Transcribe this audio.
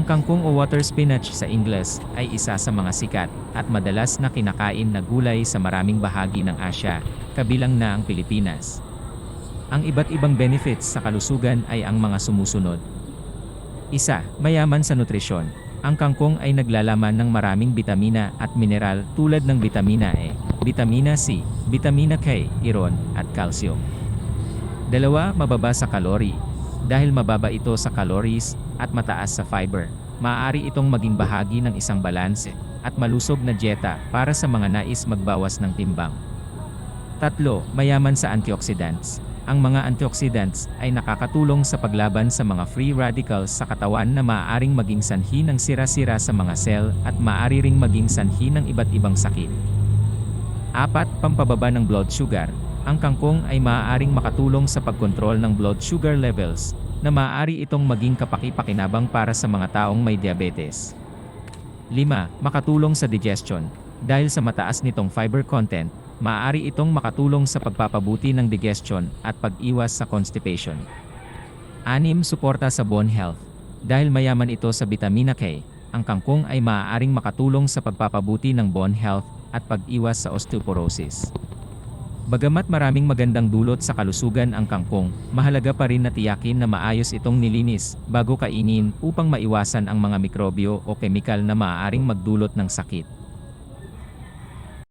Ang kangkong o water spinach sa Ingles ay isa sa mga sikat at madalas na kinakain na gulay sa maraming bahagi ng Asya, kabilang na ang Pilipinas. Ang iba't ibang benefits sa kalusugan ay ang mga sumusunod. Isa, mayaman sa nutrisyon. Ang kangkong ay naglalaman ng maraming bitamina at mineral tulad ng bitamina E, bitamina C, bitamina K, iron, at calcium. Dalawa, mababa sa kalori. Dahil mababa ito sa calories at mataas sa fiber, maaari itong maging bahagi ng isang balanse at malusog na dieta para sa mga nais magbawas ng timbang. Tatlo, mayaman sa antioxidants. Ang mga antioxidants ay nakakatulong sa paglaban sa mga free radicals sa katawan na maaaring maging sanhi ng sira-sira sa mga cell at maaari ring maging sanhi ng iba't ibang sakit. Apat, pampababa ng blood sugar. Ang kangkong ay maaaring makatulong sa pagkontrol ng blood sugar levels, na maaari itong maging kapaki-pakinabang para sa mga taong may diabetes. 5. Makatulong sa digestion. Dahil sa mataas nitong fiber content, maaari itong makatulong sa pagpapabuti ng digestion at pag-iwas sa constipation. 6. Suporta sa bone health. Dahil mayaman ito sa vitamina K, ang kangkong ay maaaring makatulong sa pagpapabuti ng bone health at pag-iwas sa osteoporosis. Bagamat maraming magandang dulot sa kalusugan ang kangkong, mahalaga pa rin na tiyakin na maayos itong nilinis bago kainin upang maiwasan ang mga mikrobyo o kemikal na maaaring magdulot ng sakit.